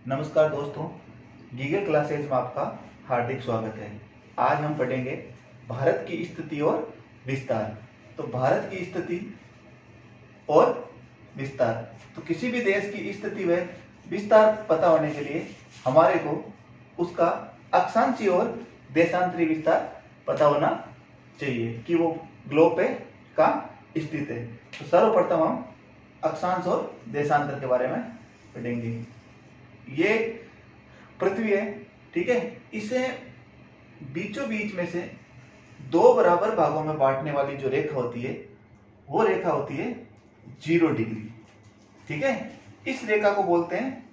नमस्कार दोस्तों, गीगल क्लासेज में आपका हार्दिक स्वागत है। आज हम पढ़ेंगे भारत की स्थिति और विस्तार। तो भारत की स्थिति और विस्तार, तो किसी भी देश की स्थिति व विस्तार पता होने के लिए हमारे को उसका अक्षांशीय और देशांतरी विस्तार पता होना चाहिए कि वो ग्लोब पे कहाँ स्थित है। तो सर्वप्रथम हम अक्षांश और देशांतर के बारे में पढ़ेंगे। ये पृथ्वी है, ठीक है। इसे बीचों बीच में से दो बराबर भागों में बांटने वाली जो रेखा होती है वो रेखा होती है 0 डिग्री, ठीक है। इस रेखा को बोलते हैं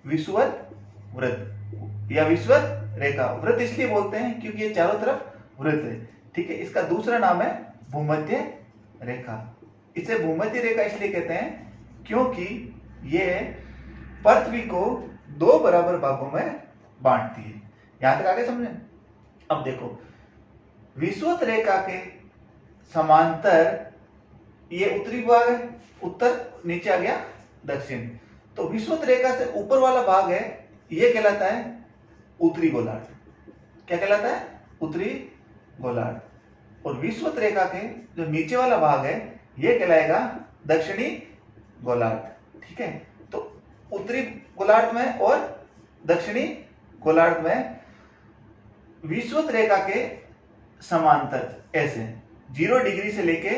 विषुवत वृत्त या विषुवत रेखा। वृत्त इसलिए बोलते हैं क्योंकि ये चारों तरफ वृत्त है, ठीक है। इसका दूसरा नाम है भूमध्य रेखा। इसे भूमध्य रेखा इसलिए कहते हैं क्योंकि ये पृथ्वी को दो बराबर भागों में बांटती है। यहां तक आगे समझे। अब देखो, विषुवत रेखा के समांतर ये उत्तरी भाग है, उत्तर नीचे आ गया दक्षिण। तो विषुवत रेखा से ऊपर वाला भाग है ये कहलाता है उत्तरी गोलार्ध। क्या कहलाता है? उत्तरी गोलार्ध। और विषुवत रेखा के जो नीचे वाला भाग है ये कहलाएगा दक्षिणी गोलार्ध, ठीक है। तो उत्तरी गोलार्ध में और दक्षिणी गोलार्ध में विषुवत रेखा के समांतर ऐसे 0 डिग्री से लेके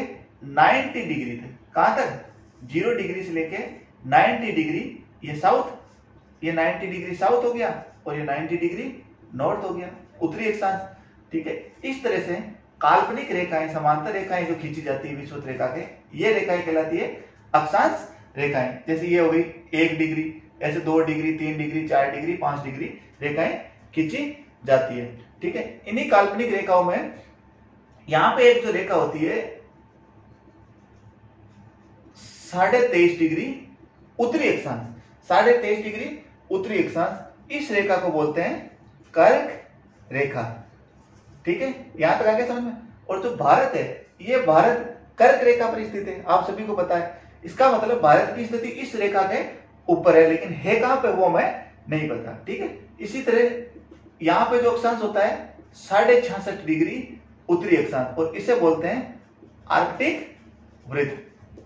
90 डिग्री तक। कहां तक? 0 डिग्री से लेके 90 डिग्री। ये साउथ, ये 90 डिग्री साउथ हो गया और ये 90 डिग्री नॉर्थ हो गया, उत्तरी अक्षांश, ठीक है। इस तरह से काल्पनिक रेखाएं, समांतर रेखाएं जो खींची जाती है विषुवत रेखा के, ये रेखाएं कहलाती है अक्षांश रेखाएं। जैसे ये हो गई 1 डिग्री, ऐसे 2 डिग्री, 3 डिग्री, 4 डिग्री, 5 डिग्री रेखाएं खींची जाती है, ठीक है। इन्हीं काल्पनिक रेखाओं में यहां पे एक जो रेखा होती है 23.5 डिग्री उत्तरी अक्षांश, 23.5 डिग्री उत्तरी अक्षांश, इस रेखा को बोलते हैं कर्क रेखा, ठीक है। यहां तक आगे समझ में। और जो भारत है, ये भारत कर्क रेखा पर स्थित है, आप सभी को पता है। इसका मतलब भारत की स्थिति इस रेखा के ऊपर है, लेकिन है कहां पे वो हमें नहीं पता, ठीक है। इसी तरह यहां पे जो अक्षांश होता है 66.5 डिग्री उत्तरी अक्षांश, और इसे बोलते हैं आर्कटिक वृत्त,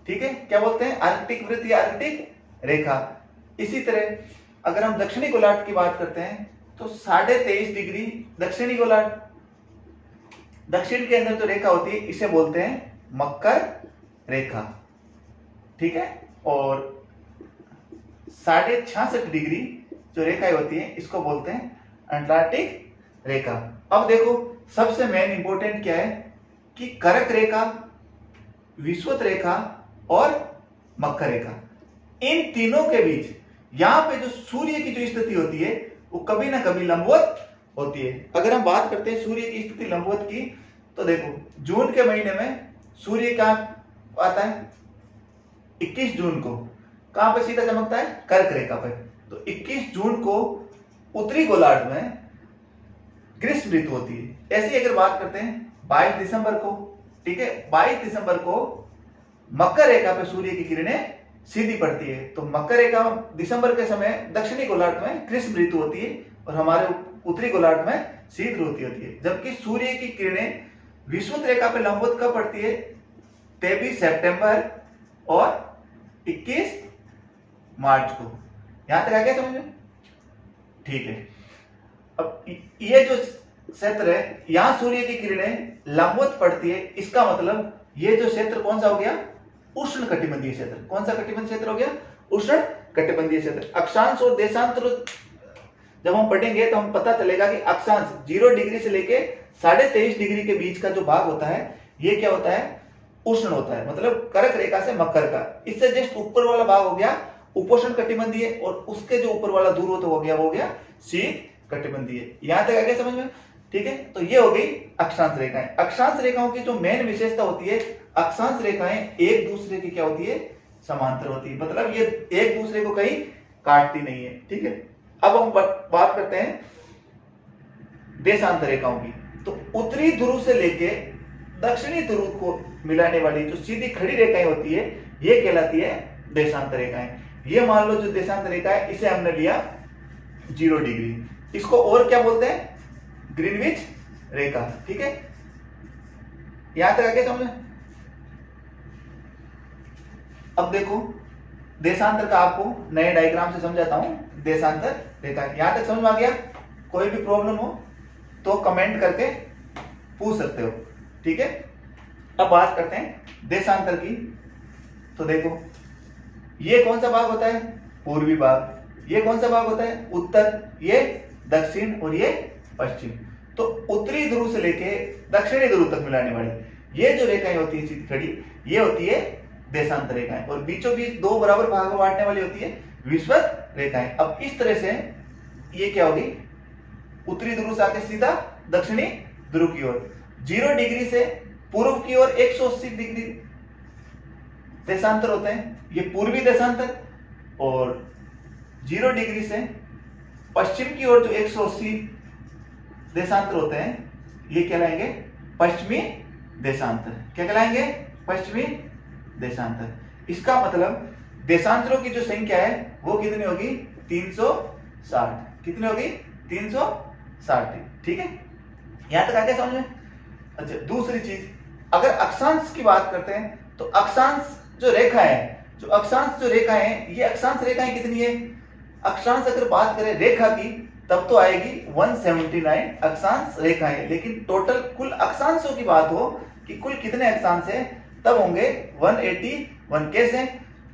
ठीक है। क्या बोलते हैं? आर्कटिक वृत्त या आर्कटिक रेखा। इसी तरह अगर हम दक्षिणी गोलार्ध की बात करते हैं तो 23.5 डिग्री दक्षिणी गोलार्ध। दक्षिण के अंदर जो रेखा होती है इसे बोलते हैं मकर रेखा, ठीक है। और 66.5 डिग्री जो रेखा होती है इसको बोलते हैं अंटार्कटिक रेखा। अब देखो, सबसे मेन इंपॉर्टेंट क्या है कि कर्क रेखा, विषुवत रेखा और मकर रेखा, इन तीनों के बीच यहां पे जो सूर्य की जो स्थिति होती है वो कभी ना कभी लंबवत होती है। अगर हम बात करते हैं सूर्य की स्थिति लंबवत की, तो देखो जून के महीने में सूर्य क्या आता है? 21 जून को कहां पे सीधा चमकता है? कर्क रेखा पर। तो 21 जून को उत्तरी गोलार्ध में ग्रीष्म ऋतु होती है। ऐसी अगर बात करते हैं 22 दिसंबर को, ठीक है, 22 दिसंबर को मकर रेखा पे सूर्य की किरणें सीधी पड़ती है। तो मकर रेखा दिसंबर के समय दक्षिणी गोलार्ध में ग्रीष्म ऋतु होती है और हमारे उत्तरी गोलार्ध में शीत ऋतु होती है। जबकि सूर्य की किरणें विषुवत रेखा पे लंबवत कब पड़ती है? 23 सितंबर और 21 मार्च को। यहां तक आ गया समझ में? ठीक है। अब ये जो क्षेत्र है, यहां सूर्य की किरणें लंबवत पड़ती है, इसका मतलब ये जो क्षेत्र कौन सा हो गया? उष्ण कटिबंधीय क्षेत्र। कौन सा कटिबंधीय क्षेत्र हो गया? उष्ण कटिबंधीय क्षेत्र। अक्षांश और देशांतर जब हम पढ़ेंगे तो हम पता चलेगा कि अक्षांश 0 डिग्री से लेके 23.5 डिग्री के बीच का जो भाग होता है ये क्या होता है? उष्ण होता है, मतलब कर्क रेखा से मकर का। इससे जस्ट ऊपर वाला भाग हो गया उपोष्ण कटिबंधीय, और उसके जो ऊपर वाला दूर हो गया शीत कटिबंधीय। यहां तक आ गया समझ में? ठीक है। तो ये हो गई अक्षांश रेखाएं। अक्षांश रेखाओं की जो मेन विशेषता होती है, अक्षांश रेखाएं एक दूसरे की क्या होती है? समांतर होती है, मतलब ये एक दूसरे को कहीं काटती नहीं है, ठीक है। अब हम बात करते हैं देशांतर रेखाओं की। तो उत्तरी ध्रुव से लेके दक्षिणी ध्रुव को मिलाने वाली जो सीधी खड़ी रेखाएं होती है ये कहलाती है देशांतर रेखाएं। ये मान लो जो देशांतर रेखा है इसे हमने लिया 0 डिग्री। इसको और क्या बोलते हैं? ग्रीनविच रेखा। ठीक है, यहां तक आगे समझे। अब देखो देशांतर का आपको नए डायग्राम से समझाता हूं। देशांतर रेखा यहां तक समझ में आ गया? कोई भी प्रॉब्लम हो तो कमेंट करके पूछ सकते हो। ठीक है, अब बात करते हैं देशांतर की। तो देखो ये कौन सा भाग होता है? पूर्वी भाग। ये कौन सा भाग होता है? उत्तर। ये दक्षिण और ये पश्चिम। तो उत्तरी ध्रुव से लेके दक्षिणी ध्रुव तक मिलाने वाली ये जो रेखाएं होती है सीधी खड़ी, ये होती है देशांतर रेखाएं। और बीचों बीच दो बराबर भागों में बांटने वाली होती है विषुवत रेखाएं। अब इस तरह से ये क्या होगी? उत्तरी ध्रुव से आके सीधा दक्षिणी ध्रुव की ओर। 0 डिग्री से पूर्व की ओर 180 डिग्री देशांतर होते हैं, ये पूर्वी देशांतर। और 0 डिग्री से पश्चिम की ओर जो 180 देशांतर होते हैं, ये कहलाएंगे पश्चिमी देशांतर। क्या कहलाएंगे? पश्चिमी देशांतर। इसका मतलब देशांतरों की जो संख्या है वो कितनी होगी? 360। कितनी होगी? 360। ठीक है, यहां तक आ गया समझ में? अच्छा, दूसरी चीज, अगर अक्षांश की बात करते हैं तो अक्षांश जो रेखा है, जो अक्षांश जो रेखा है, ये अक्षांश रेखाएं कितनी है? अक्षांश अगर बात करें रेखा की तब तो आएगी 179 अक्षांश रेखाएं। लेकिन टोटल कुल अक्षांशों की बात हो कि कुल कितने अक्षांश है, तब होंगे 181। कैसे?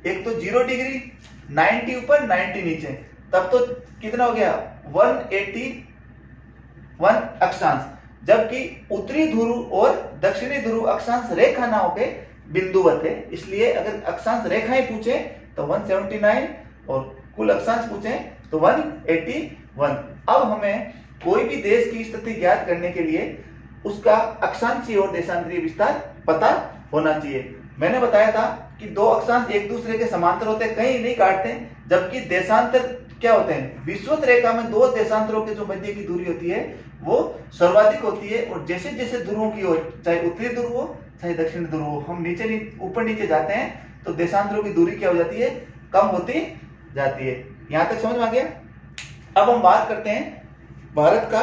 एक तो 0 डिग्री, 90 ऊपर 90 नीचे, तब तो कितना हो गया? 181 अक्षांश। जबकि उत्तरी ध्रुव और दक्षिणी ध्रुव अक्षांश रेखा ना होके बिंदुवत है, इसलिए अगर अक्षांश रेखाएं पूछे तो 179 और कुल अक्षांश पूछे तो 181। अब हमें कोई भी देश की स्थिति ज्ञात करने के लिए उसका अक्षांशीय और देशांतरीय विस्तार पता होना चाहिए। मैंने बताया था कि दो अक्षांश एक दूसरे के समांतर होते हैं, कहीं नहीं काटते, जबकि देशांतर क्या होते हैं? विषुवत रेखा में दो देशांतरों के जो मध्य की दूरी होती है वो सर्वाधिक होती है। और जैसे जैसे ध्रुवों की ओर, चाहे उत्तरी ध्रुव हो चाहे दक्षिण ध्रुव हो, हम ऊपर नीचे जाते हैं तो देशांतरों की दूरी क्या हो जाती है? कम होती जाती है। यहां तक समझ में आ गया? अब हम बात करते हैं भारत का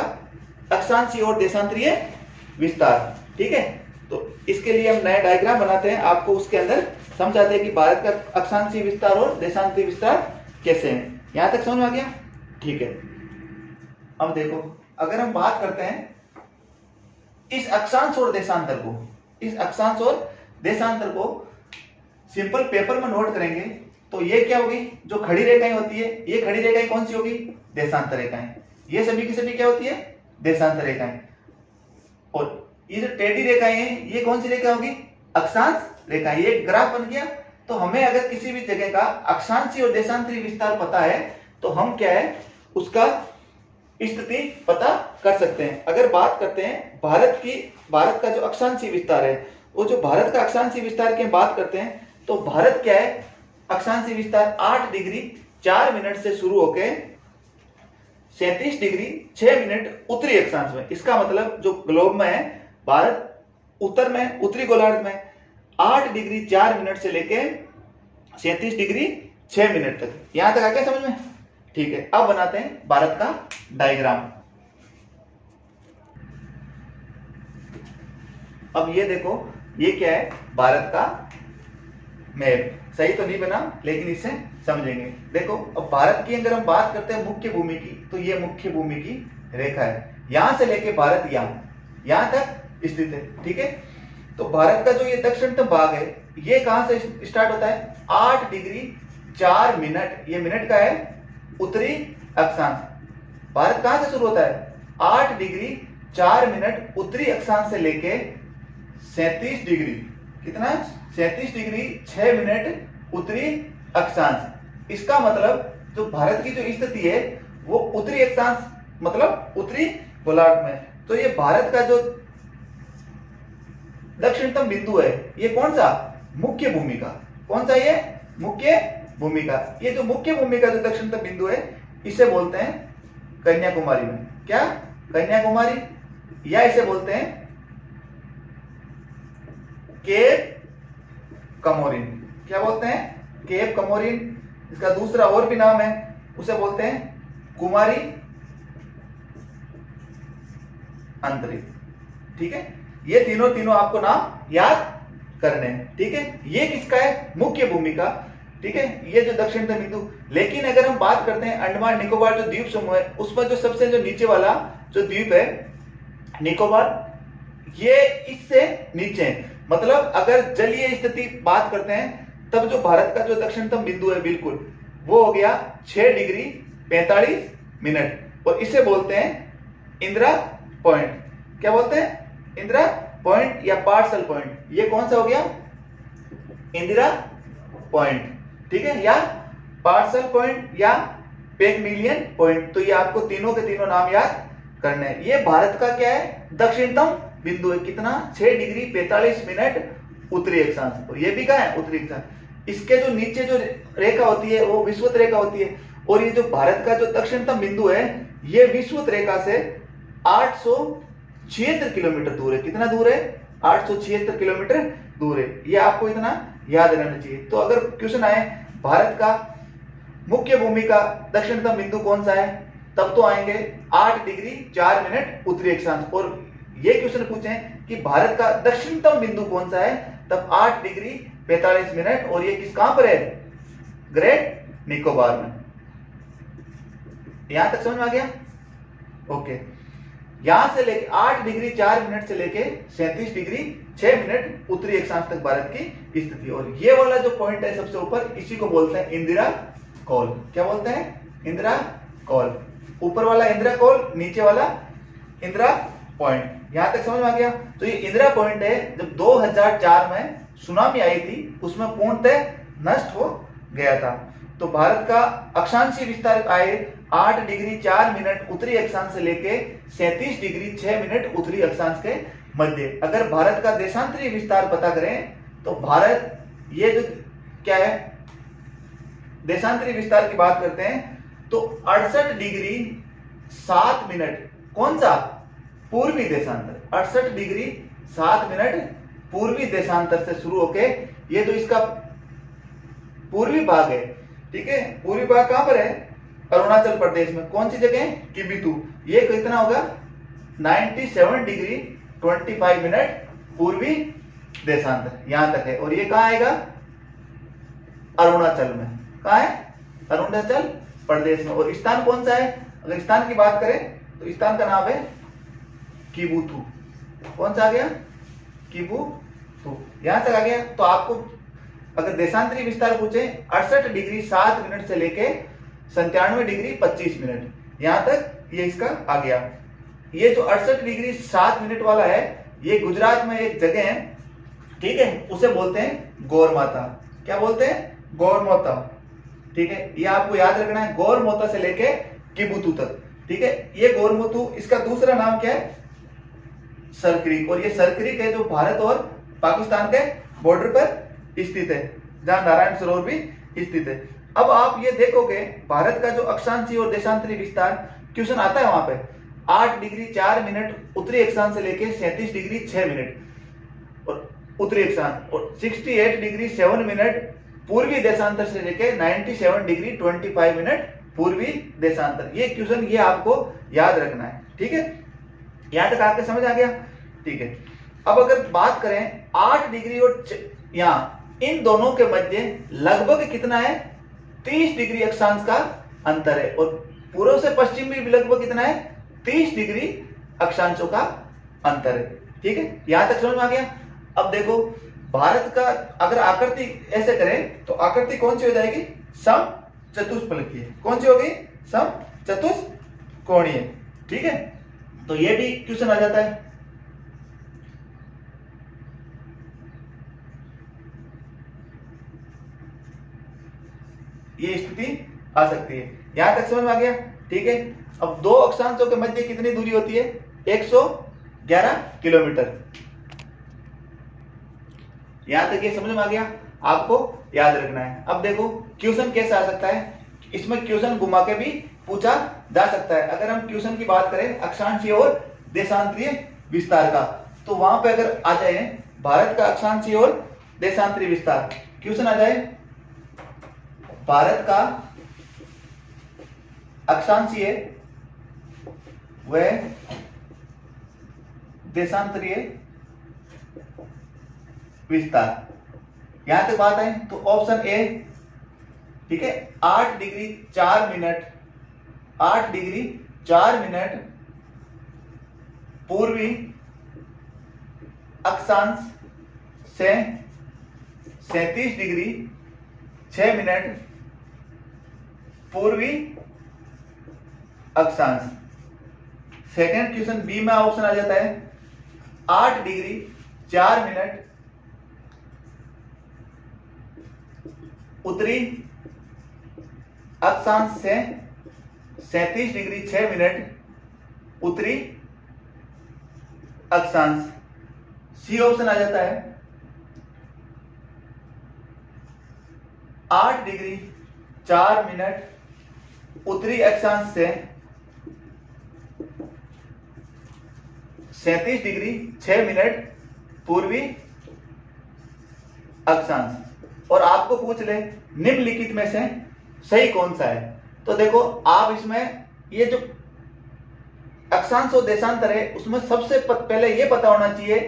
अक्षांशीय और देशांतरीय विस्तार। ठीक है, तो इसके लिए हम नया डायग्राम बनाते हैं, आपको उसके अंदर समझाते हैं कि भारत का अक्षांशीय विस्तार और देशांतरीय विस्तार कैसे है। यहां तक समझ में आ गया? ठीक है, अब देखो अगर हम बात करते हैं इस अक्षांश और देशांतर को, इस अक्षांश और देशांतर को सिंपल पेपर में नोट करेंगे तो ये क्या होगी? जो खड़ी रेखाएं होती है, ये खड़ी रेखाएं कौन सी होगी? देशांतर रेखाएं। ये सभी की सभी क्या होती है? देशांतर रेखाएं। और ये जो टेढ़ी रेखाएं हैं, ये कौन सी रेखा होगी? अक्षांश रेखा। ये ग्राफ बन गया। तो हमें अगर किसी भी जगह का अक्षांशीय और देशांतरीय विस्तार पता है तो हम क्या है? उसका स्थिति पता कर सकते हैं। अगर बात करते हैं भारत का जो अक्षांशीय विस्तार है, वो जो भारत का अक्षांशीय विस्तार की बात करते हैं तो भारत क्या है? अक्षांशीय विस्तार 8 डिग्री 4 मिनट से शुरू होकर 37 डिग्री 6 मिनट उत्तरी अक्षांश में। इसका मतलब जो ग्लोब में है, भारत उत्तर में, उत्तरी गोलार्ध में 8 डिग्री 4 मिनट से लेके 37 डिग्री 6 मिनट तक। यहां तक आ गया समझ में? ठीक है, अब बनाते हैं भारत का डायग्राम। अब ये देखो, ये क्या है? भारत का मैप। सही तो नहीं बना, लेकिन इससे समझेंगे। देखो, अब भारत की अगर हम बात करते हैं मुख्य भूमि की, तो ये मुख्य भूमि की रेखा है। यहां से लेके भारत यहां तक स्थित है। ठीक है, तो भारत का जो ये दक्षिणतम भाग है, ये कहां से स्टार्ट होता है? 8 डिग्री 4 मिनट, ये मिनट का है, उत्तरी अक्षांश। भारत कहां से शुरू होता है? 8 डिग्री 4 मिनट उत्तरी अक्षांश से लेके 37 डिग्री, कितना? 37 डिग्री 6 मिनट उत्तरी अक्षांश। इसका मतलब जो भारत की जो स्थिति है वो उत्तरी अक्षांश, मतलब उत्तरी गोलार्ध में। तो ये भारत का जो दक्षिणतम बिंदु है, ये कौन सा? मुख्य भूमि का। कौन सा? ये मुख्य भूमि का। ये जो मुख्य भूमि का जो दक्षिणतम बिंदु है, इसे बोलते हैं कन्याकुमारी में। क्या? कन्याकुमारी, या इसे बोलते हैं केप कमोरिन। क्या बोलते हैं? केप कमोरिन। इसका दूसरा और भी नाम है, उसे बोलते हैं कुमारी अंतरिक्ष, ठीक है। ये तीनों आपको नाम याद करने हैं, ठीक है। ये किसका है, मुख्य भूमिका, ठीक है, ये जो दक्षिणतम बिंदु। लेकिन अगर हम बात करते हैं अंडमान निकोबार जो द्वीप समूह है, उसमें जो सबसे जो नीचे वाला जो द्वीप है निकोबार, ये इससे नीचे है। मतलब अगर जलीय स्थिति बात करते हैं तब जो भारत का जो दक्षिणतम बिंदु है बिल्कुल वो हो गया 6 डिग्री 45 मिनट, और इसे बोलते हैं इंदिरा पॉइंट। क्या बोलते हैं, इंदिरा पॉइंट या पार्सल पॉइंट। ये कौन सा हो गया, इंदिरा पॉइंट, ठीक है, या पार्सल पॉइंट या पैगमिलियन पॉइंट। तो ये आपको तीनों के तीनों नाम याद करने हैं। ये भारत का क्या है, दक्षिणतम बिंदु है। कितना, 6 डिग्री 45 मिनट उत्तरी अक्षांश, और ये भी क्या है, उत्तरी अक्षांश। इसके जो नीचे जो रेखा होती है वो विषुवत रेखा होती है, और ये जो भारत का जो दक्षिणतम बिंदु है ये विषुवत रेखा से 876 किलोमीटर दूर है। कितना दूर है, 876 किलोमीटर दूर है। ये आपको इतना याद रहना चाहिए। तो अगर क्वेश्चन आए भारत का मुख्य भूमि का दक्षिणतम बिंदु कौन सा है, तब तो आएंगे 8 डिग्री 4 मिनट उत्तरी अक्षांश। और ये क्वेश्चन पूछे कि भारत का दक्षिणतम बिंदु कौन सा है, तब 8 डिग्री 45 मिनट, और ये किस कहां पर है, ग्रेट निकोबार में। यहां तक समझ में आ गया, ओके। यहां से लेके 8 डिग्री 4 मिनट से लेके 37 डिग्री 6 मिनट उत्तरी अक्षांश तक भारत की स्थिति। और ये वाला जो पॉइंट है सबसे ऊपर, इसी को बोलते हैं इंदिरा कॉल। क्या बोलते हैं, इंदिरा कॉल। ऊपर वाला इंदिरा कॉल, नीचे वाला इंदिरा पॉइंट। यहां तक समझ में आ गया। तो ये इंदिरा पॉइंट है, जब 2004 में सुनामी आई थी उसमें पूर्णतः नष्ट हो गया था। तो भारत का अक्षांशीय विस्तार आए 8 डिग्री 4 मिनट उत्तरी अक्षांश से लेके 37 डिग्री 6 मिनट उत्तरी अक्षांश के मध्य। अगर भारत का देशांतरीय विस्तार पता करें तो भारत, ये जो क्या है, देशांतरीय विस्तार की बात करते हैं तो 68 डिग्री 7 मिनट, कौन सा, पूर्वी देशांतर। 68 डिग्री 7 मिनट पूर्वी देशांतर से शुरू होके, ये तो इसका पूर्वी भाग है, ठीक है। पूर्वी भाग कहां पर है, अरुणाचल प्रदेश में। कौन सी जगह, किबिथु। ये कितना होगा, 97 डिग्री 25 मिनट पूर्वी देशांतर, यहां तक है। और ये कहां आएगा, अरुणाचल में। कहां है, अरुणाचल प्रदेश में। और स्थान कौन सा है, अगर स्थान की बात करें तो स्थान का नाम है किबुथु। कौन सा आ गया, किबुथु। यहां तक आ गया। तो आपको अगर देशांतरीय विस्तार पूछे 68 डिग्री 7 मिनट से लेके 97 डिग्री 25 मिनट, यहां तक ये इसका आ गया। ये जो 68 डिग्री 7 मिनट वाला है, ये गुजरात में एक जगह है, ठीक है, उसे बोलते हैं गौरमाता। क्या बोलते हैं, गौरमाता, ठीक है। ये आपको याद रखना है, गौरमाता से लेके किबुथु तक, ठीक है। ये गौरमुथु, इसका दूसरा नाम क्या है, सर क्रीक। और ये सर क्रीक है जो भारत और पाकिस्तान के बॉर्डर पर स्थित है, जहां नारायण सरोवर भी स्थित है। अब आप ये देखोगे भारत का जो अक्षांशीय और देशांतरीय विस्तार क्वेश्चन आता है वहां पे 8 डिग्री 4 मिनट उत्तरी अक्षांश से लेके 37 डिग्री 6 मिनट और उत्तरी अक्षांश, और 68 डिग्री 7 मिनट पूर्वी देशांतर से लेके 97 डिग्री 25 मिनट पूर्वी देशांतर। ये क्वेश्चन ये आपको याद रखना है, ठीक है। यहां तक आपके समझ आ गया, ठीक है। अब अगर बात करें 8 डिग्री और यहां इन दोनों के मध्य लगभग कितना है, 30 डिग्री अक्षांश का अंतर है, और पूर्व से पश्चिम भी लगभग कितना है, 30 डिग्री अक्षांशों का अंतर है, ठीक है। यहां तक समझ में आ गया। अब देखो भारत का अगर आकृति ऐसे करें तो आकृति कौन सी हो जाएगी, सम चतुष्फलकीय। कौन सी होगी, सम चतुष्कोणीय, ठीक है। तो ये भी क्वेश्चन आ जाता है। ये स्थिति आ सकती है। यहां तक समझ में आ गया, ठीक है। अब दो अक्षांशों के मध्य कितनी दूरी होती है, 111 किलोमीटर। यहां तक ये समझ में आ गया, आपको याद रखना है। अब देखो क्वेश्चन कैसा आ सकता है, इसमें क्वेश्चन घुमा के भी पूछा जा सकता है। अगर हम क्वेश्चन की बात करें अक्षांशीय और देशांतरीय विस्तार का, तो वहां पे अगर आ जाए भारत का अक्षांशीय और देशांतरीय विस्तार, क्वेश्चन आ जाए भारत का अक्षांशीय व देशांतरीय विस्तार। यहां तक बात है तो ऑप्शन ए, ठीक है, 8 डिग्री 4 मिनट, 8 डिग्री 4 मिनट पूर्वी अक्षांश से 37 डिग्री 6 मिनट पूर्वी अक्षांश। सेकेंड क्वेश्चन बी में ऑप्शन आ जाता है 8 डिग्री 4 मिनट उत्तरी अक्षांश से 37 डिग्री 6 मिनट उत्तरी अक्षांश। सी ऑप्शन आ जाता है 8 डिग्री 4 मिनट उत्तरी अक्षांश से 37 डिग्री 6 मिनट पूर्वी अक्षांश। और आपको पूछ ले निम्नलिखित में से सही कौन सा है, तो देखो आप इसमें ये जो अक्षांश और देशांतर है उसमें सबसे पहले ये पता होना चाहिए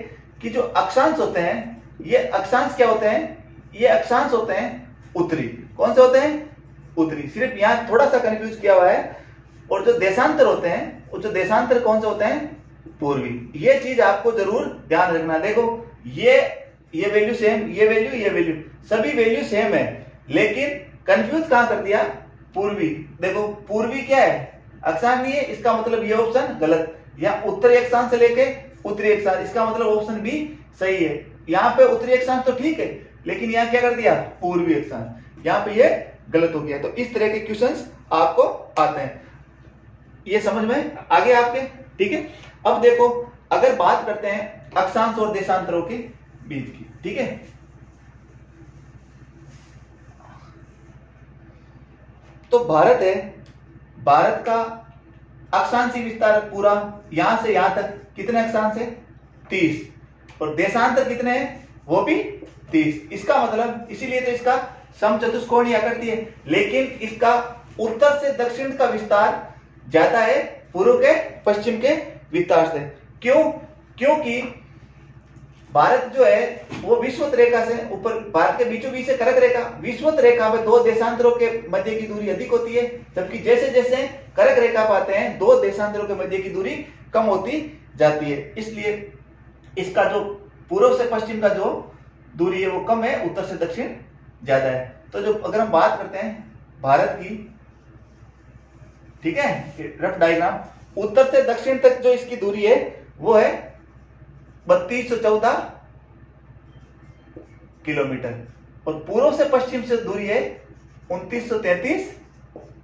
कि जो अक्षांश होते हैं, ये अक्षांश क्या होते हैं, ये अक्षांश होते हैं उत्तरी। कौन से होते हैं? उत्तरी। सिर्फ यहां थोड़ा सा कंफ्यूज किया हुआ है। और जो देशांतर होते हैं, वो जो देशांतर कौन से होते हैं? पूर्वी। ये चीज आपको जरूर ध्यान रखना। देखो ये वैल्यू सेम, ये वैल्यू सभी वैल्यू सेम है, लेकिन कंफ्यूज कहां कर दिया? पूर्वी। देखो पूर्वी क्या है? अक्षांश नहीं है, इसका मतलब ये ऑप्शन गलत। यहाँ उत्तरी अक्षांश से लेके उत्तरी अक्षांश, इसका मतलब ऑप्शन बी सही है। यहाँ पे उत्तरी अक्षांश तो ठीक है, लेकिन यहाँ क्या कर दिया? पूर्वी अक्षांश। यहाँ पे ये गलत हो गया। तो इस तरह के क्वेश्चंस आपको आते हैं, ये समझ में आगे आपके, ठीक है। अब देखो अगर बात करते हैं अक्षांश और देशांतरों के बीच की, ठीक है। तो भारत है, भारत का अक्षांशीय विस्तार पूरा यहां से यहां तक कितने अक्षांश है? 30। और देशांतर कितने हैं? वो भी 30। इसका मतलब इसीलिए तो इसका समचतुष्कोणीय आकृति है, लेकिन इसका उत्तर से दक्षिण का विस्तार ज्यादा है पूर्व के पश्चिम के विस्तार से। क्यों? क्योंकि भारत जो है वो विषुवत रेखा से ऊपर, भारत के बीचों बीच से कर्क रेखा, विषुवत रेखा में दो देशांतरों के मध्य की दूरी अधिक होती है, जबकि जैसे जैसे कर्क रेखा पाते हैं दो देशांतरों के मध्य की दूरी कम होती जाती है। इसलिए इसका जो पूर्व से पश्चिम का जो दूरी है वो कम है, उत्तर से दक्षिण ज्यादा है। तो जो अगर हम बात करते हैं भारत की, ठीक है, रफ डायग्राम, उत्तर से दक्षिण तक जो इसकी दूरी है वो है 3214 किलोमीटर, और पूर्व से पश्चिम से दूरी है 2933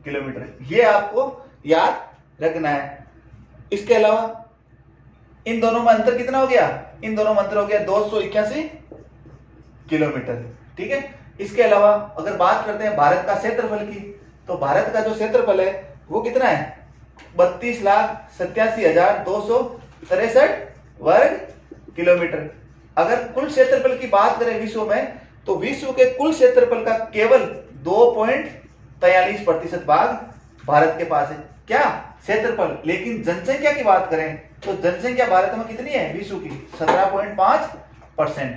किलोमीटर। ये आपको याद रखना है। इसके अलावा इन दोनों में अंतर कितना हो गया? इन दोनों में अंतर हो गया 281 किलोमीटर, ठीक है। इसके अलावा अगर बात करते हैं भारत का क्षेत्रफल की, तो भारत का जो क्षेत्रफल है वो कितना है? 32,87,263 वर्ग किलोमीटर। अगर कुल क्षेत्रफल की बात करें विश्व में, तो विश्व के कुल क्षेत्रफल का केवल 2.43% भाग भारत के पास है। क्या? क्षेत्रफल। लेकिन जनसंख्या की बात करें तो जनसंख्या भारत में कितनी है? विश्व की 17.5%।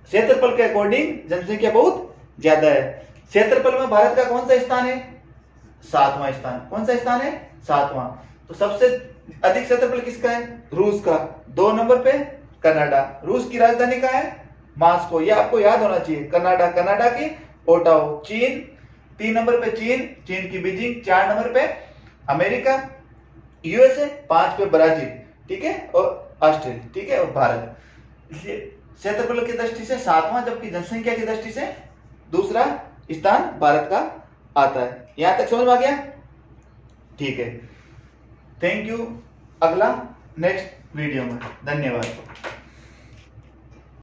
क्षेत्रफल के अकॉर्डिंग जनसंख्या बहुत ज्यादा है। क्षेत्रफल में भारत का कौन सा स्थान है? 7वां स्थान। कौन सा स्थान है? 7वां। तो सबसे अधिक क्षेत्रफल किसका है? रूस का। 2 नंबर पे कनाडा। रूस की राजधानी कहाँ है? मॉस्को। ये आपको याद होना चाहिए। कनाडा की ओटाओ। चीन 3 नंबर पे चीन की बीजिंग। 4 नंबर पे अमेरिका, यूएसए, 5 पे ब्राजील, ठीक है, और ऑस्ट्रेलिया, ठीक है, और भारत। इसलिए क्षेत्रफल की दृष्टि से 7वां, जबकि जनसंख्या की दृष्टि से दूसरा स्थान भारत का आता है। यहां तक समझ में आ गया? ठीक है, थैंक यू। अगला नेक्स्ट वीडियो में। धन्यवाद।